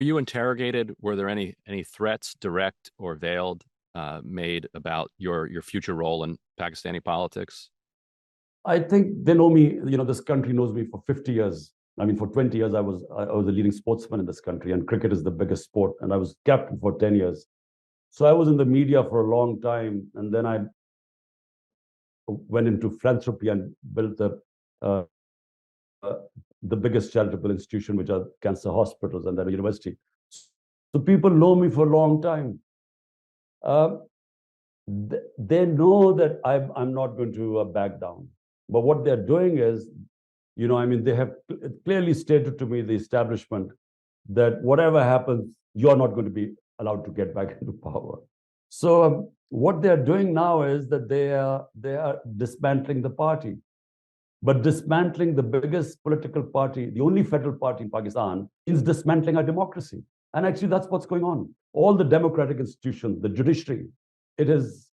Were you interrogated? Were there any threats, direct or veiled, made about your future role in Pakistani politics? I think they know me, this country knows me for 50 years. I mean, for 20 years, I was a leading sportsman in this country, and cricket is the biggest sport. And I was captain for 10 years. So I was in the media for a long time. And then I went into philanthropy and built uh, uh, the biggest charitable institution, which are cancer hospitals and then a university. So people know me for a long time. Uh, they know that I'm not going to back down. But what they're doing is, I mean, they have clearly stated to me, the establishment, that whatever happens, you're not going to be allowed to get back into power. So what they're doing now is that they are dismantling the party, but dismantling the biggest political party, the only federal party in Pakistan, is dismantling our democracy. And actually, that's what's going on. All the democratic institutions, the judiciary, it is,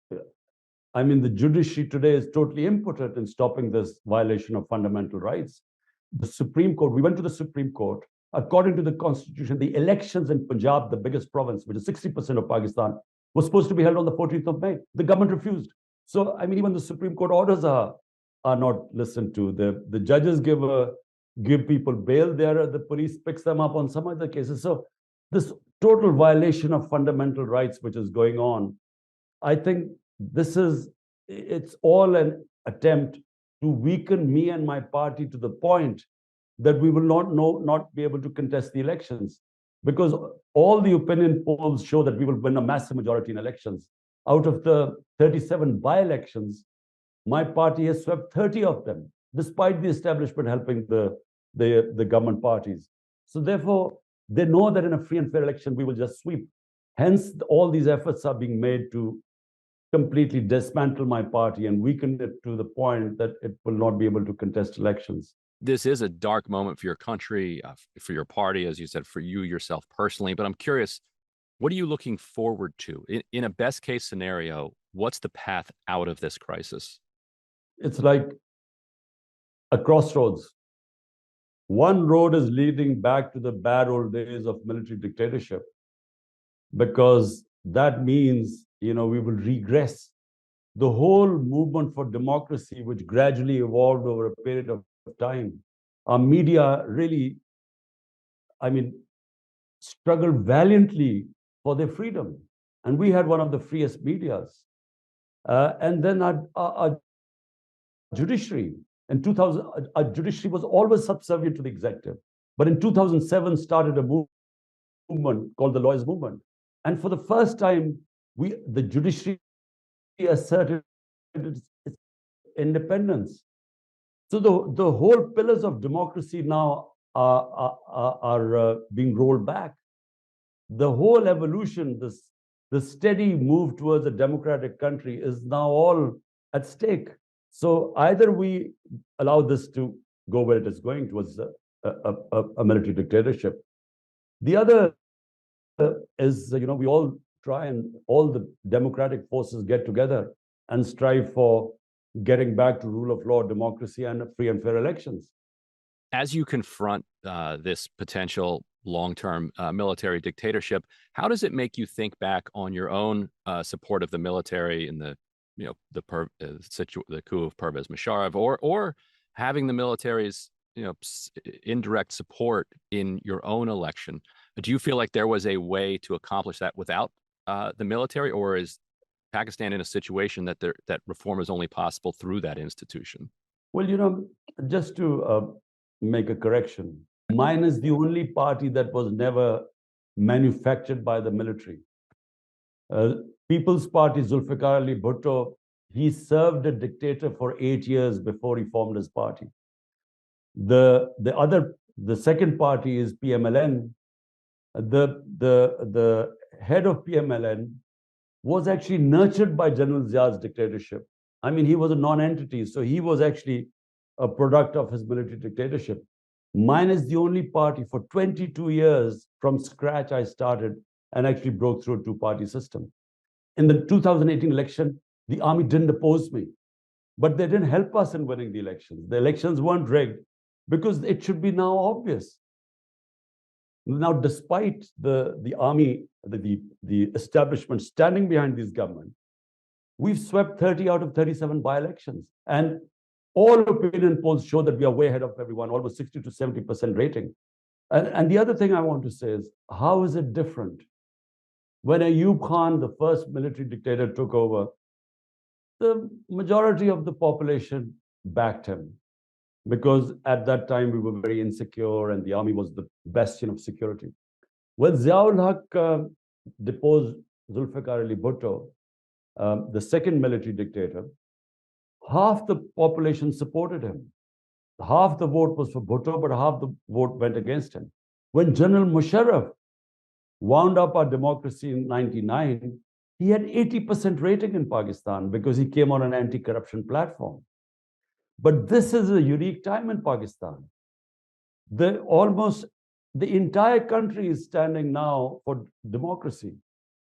I mean, the judiciary today is totally impotent in stopping this violation of fundamental rights. The Supreme Court, we went to the Supreme Court. According to the Constitution, the elections in Punjab, the biggest province, which is 60% of Pakistan, was supposed to be held on the 14th of May. The government refused. So, I mean, even the Supreme Court orders are not listened to. The judges give people bail there. The police picks them up on some other cases. So this total violation of fundamental rights, which is going on, I think it's all an attempt to weaken me and my party to the point that we will not be able to contest the elections, because all the opinion polls show that we will win a massive majority in elections. Out of the 37 by-elections, my party has swept 30 of them, despite the establishment helping the government parties. So therefore, they know that in a free and fair election, we will just sweep. Hence, all these efforts are being made to completely dismantle my party and weaken it to the point that it will not be able to contest elections. This is a dark moment for your country, for your party, as you said, for you yourself personally. But I'm curious, what are you looking forward to in a best case scenario? What's the path out of this crisis? It's like a crossroads. One road is leading back to the bad old days of military dictatorship, because that means, we will regress. The whole movement for democracy, which gradually evolved over a period of time, our media really, I mean, struggled valiantly for their freedom. And we had one of the freest medias. And then our judiciary. In 2000, our judiciary was always subservient to the executive. But in 2007, started a movement called the Lawyers Movement. And for the first time, the judiciary asserted its independence. So the whole pillars of democracy now are being rolled back. The whole evolution, the steady move towards a democratic country, is now all at stake. So either we allow this to go where it is going, towards a military dictatorship. The other is, we all try, and all the democratic forces get together and strive for getting back to rule of law, democracy, and free and fair elections. As you confront this potential long-term military dictatorship, how does it make you think back on your own support of the military in the the coup of Pervez Musharraf, or having the military's indirect support in your own election? Do you feel like there was a way to accomplish that without the military, or is Pakistan in a situation that reform is only possible through that institution? Well, just to make a correction, mine is the only party that was never manufactured by the military. Uh, People's Party, Zulfikar Ali Bhutto, he served a dictator for 8 years before he formed his party. The second party is PMLN. The head of PMLN was actually nurtured by General Zia's dictatorship. I mean, he was a non-entity, so he was actually a product of his military dictatorship. Mine is the only party. For 22 years, from scratch, I started and actually broke through a two-party system. In the 2018 election, the army didn't oppose me, but they didn't help us in winning the elections. The elections weren't rigged, because it should be now obvious. Now, despite the army, the establishment standing behind these government, we've swept 30 out of 37 by-elections. And all opinion polls show that we are way ahead of everyone, almost 60 to 70% rating. And the other thing I want to say is, how is it different? When Ayub Khan, the first military dictator, took over, the majority of the population backed him because at that time we were very insecure and the army was the bastion of security. When Ziaul Haq deposed Zulfikar Ali Bhutto, the second military dictator, half the population supported him. Half the vote was for Bhutto, but half the vote went against him. When General Musharraf wound up our democracy in 99, he had 80% rating in Pakistan because he came on an anti-corruption platform. But this is a unique time in Pakistan. The entire country is standing now for democracy.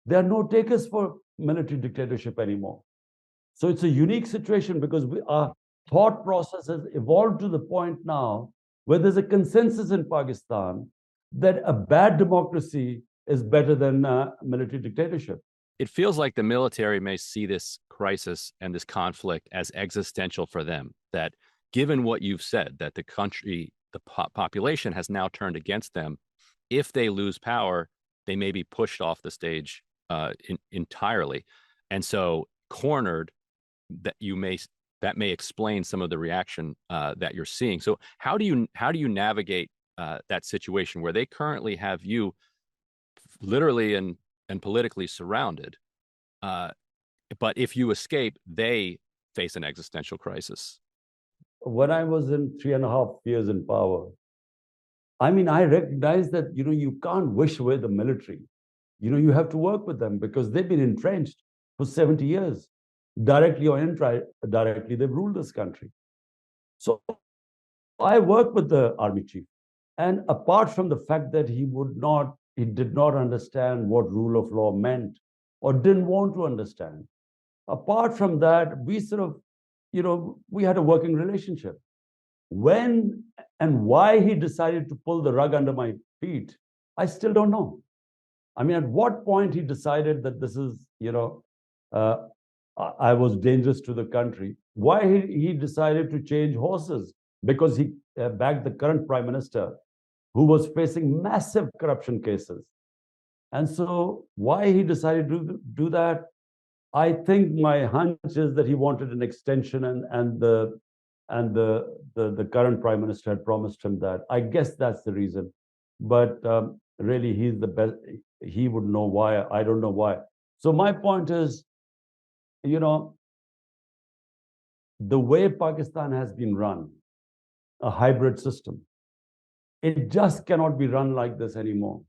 There are no takers for military dictatorship anymore. So it's a unique situation because our thought process has evolved to the point now where there's a consensus in Pakistan that a bad democracy is better than military dictatorship. It feels like the military may see this crisis and this conflict as existential for them, that given what you've said, that the country, the population has now turned against them, if they lose power, they may be pushed off the stage entirely. And so cornered, that may explain some of the reaction that you're seeing. So how do you navigate that situation where they currently have you literally and politically surrounded, but if you escape, they face an existential crisis? When I was in 3.5 years in power, I mean, I recognize that you can't wish away the military. You have to work with them because they've been entrenched for 70 years. Directly or indirectly, they've ruled this country. So I worked with the army chief. And apart from the fact that he did not understand what rule of law meant or didn't want to understand, apart from that, we sort of, we had a working relationship. When and why he decided to pull the rug under my feet, I still don't know. I mean, at what point he decided that this is, I was dangerous to the country. Why he decided to change horses? Because he backed the current prime minister, who was facing massive corruption cases. And so why he decided to do that, I think my hunch is that he wanted an extension and the current prime minister had promised him that. I guess that's the reason. But really, he's the best. He would know why. I don't know why. So my point is, the way Pakistan has been run, a hybrid system, it just cannot be run like this anymore.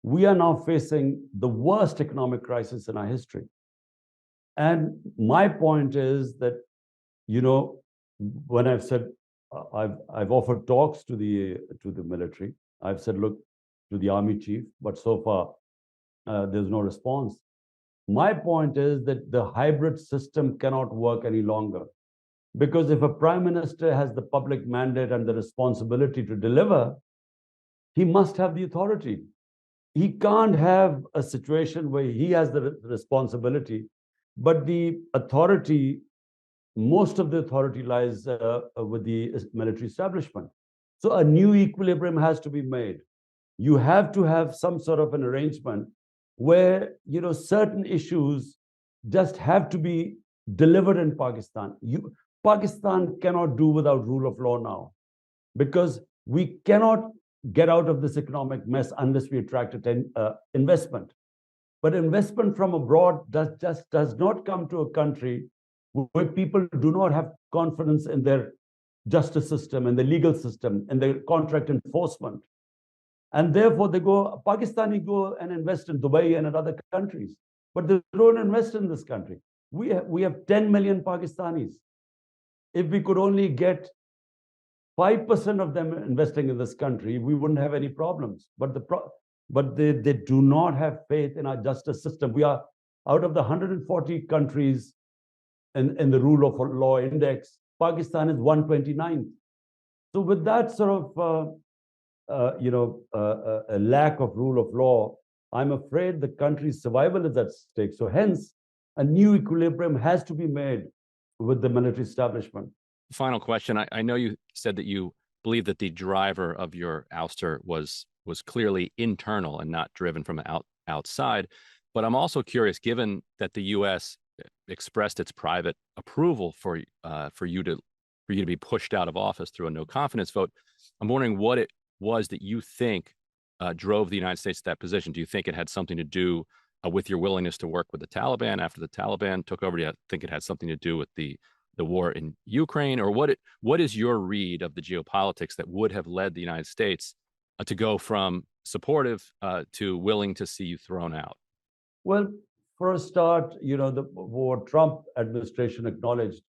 We are now facing the worst economic crisis in our history. And my point is that, when I've said, I've offered talks to the military, I've said, look, to the army chief, but so far there's no response. My point is that the hybrid system cannot work any longer. Because if a prime minister has the public mandate and the responsibility to deliver, he must have the authority. He can't have a situation where he has the responsibility, but the authority, most of the authority lies with the military establishment. So a new equilibrium has to be made. You have to have some sort of an arrangement where, certain issues just have to be delivered in Pakistan. Pakistan cannot do without rule of law now, because we cannot get out of this economic mess unless we attract investment. But investment from abroad does not come to a country where people do not have confidence in their justice system and the legal system and their contract enforcement. And therefore, Pakistani go and invest in Dubai and in other countries, but they don't invest in this country. We have 10 million Pakistanis. If we could only get 5% of them investing in this country, we wouldn't have any problems. But they do not have faith in our justice system. We are out of the 140 countries in the rule of law index, Pakistan is 129th. So with that sort of a lack of rule of law, I'm afraid the country's survival is at stake. So hence, a new equilibrium has to be made with the military establishment. Final question. I know you said that you believe that the driver of your ouster was clearly internal and not driven from outside. But I'm also curious, given that the U.S. expressed its private approval for you to be pushed out of office through a no confidence vote, I'm wondering what it was that you think drove the United States to that position. Do you think it had something to do with your willingness to work with the Taliban after the Taliban took over? Do you think it had something to do with the war in Ukraine, or what is your read of the geopolitics that would have led the United States to go from supportive to willing to see you thrown out? Well, for a start, the Trump administration acknowledged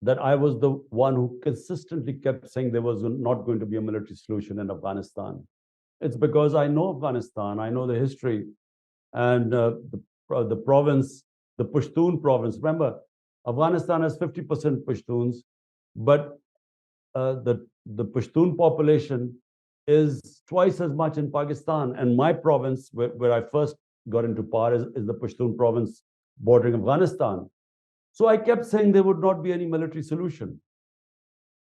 that I was the one who consistently kept saying there was not going to be a military solution in Afghanistan. It's because I know Afghanistan, I know the history, and the province, the Pashtun province. Remember, Afghanistan has 50% Pashtuns, but the Pashtun population is twice as much in Pakistan. And my province, where I first got into power, is the Pashtun province bordering Afghanistan. So I kept saying there would not be any military solution.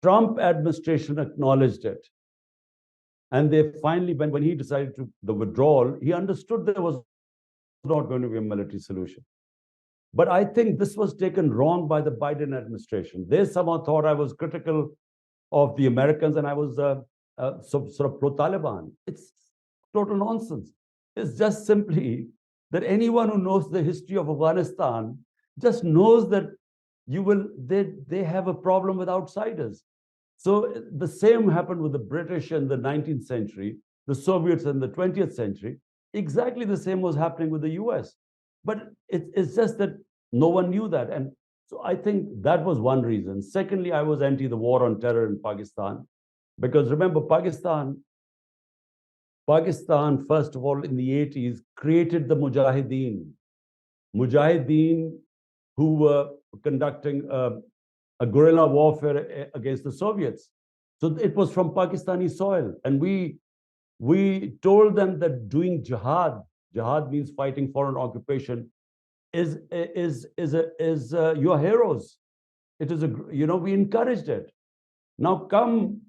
Trump administration acknowledged it. And they finally, when he decided to the withdrawal, he understood there was not going to be a military solution. But I think this was taken wrong by the Biden administration. They somehow thought I was critical of the Americans and I was sort of pro-Taliban. It's total nonsense. It's just simply that anyone who knows the history of Afghanistan just knows that they have a problem with outsiders. So the same happened with the British in the 19th century, the Soviets in the 20th century. Exactly the same was happening with the US. But it's just that no one knew that. And so I think that was one reason. Secondly, I was anti the war on terror in Pakistan. Because remember, Pakistan, first of all, in the 80s, created the Mujahideen. Mujahideen who were conducting a guerrilla warfare against the Soviets. So it was from Pakistani soil. And we told them that doing jihad means fighting foreign occupation, is your heroes. It is we encouraged it. Now come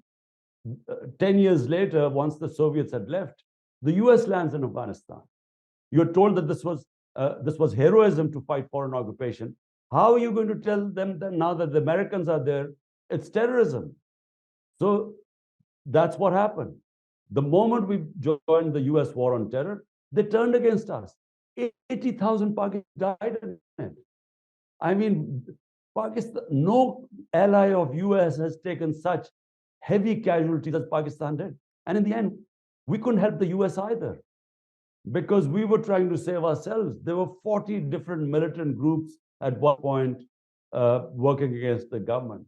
10 years later, once the Soviets had left, the US lands in Afghanistan. You're told that this was heroism to fight foreign occupation. How are you going to tell them that now that the Americans are there, it's terrorism? So that's what happened. The moment we joined the US war on terror, they turned against us. 80,000 Pakistanis died in it. I mean, Pakistan, no ally of US has taken such heavy casualties as Pakistan did. And in the end, we couldn't help the US either because we were trying to save ourselves. There were 40 different militant groups at one point working against the government.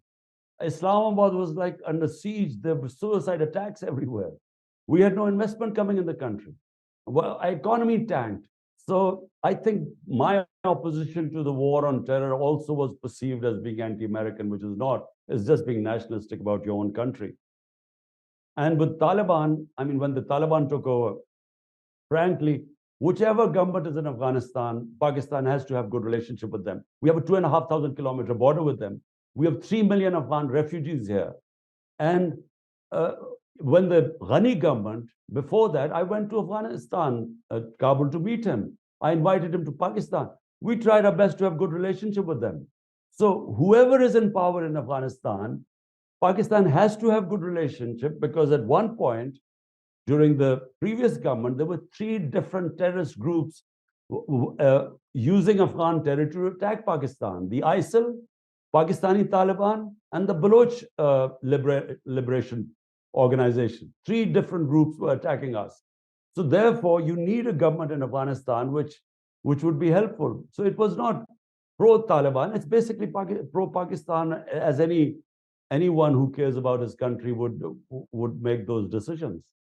Islamabad was like under siege. There were suicide attacks everywhere. We had no investment coming in the country. Well, our economy tanked. So I think my opposition to the war on terror also was perceived as being anti-American, which is not. It's just being nationalistic about your own country. And with Taliban, I mean, when the Taliban took over, frankly, whichever government is in Afghanistan, Pakistan has to have good relationship with them. We have a 2,500 kilometer border with them. We have 3 million Afghan refugees here. And when the Ghani government, before that, I went to Afghanistan, Kabul, to meet him. I invited him to Pakistan. We tried our best to have good relationship with them. So whoever is in power in Afghanistan, Pakistan has to have good relationship because at one point, during the previous government, there were 3 different terrorist groups using Afghan territory to attack Pakistan. The ISIL, Pakistani Taliban, and the Baloch Liberation Organization. 3 different groups were attacking us. So therefore, you need a government in Afghanistan which would be helpful. So it was not pro-Taliban. It's basically pro-Pakistan, as anyone who cares about his country would make those decisions.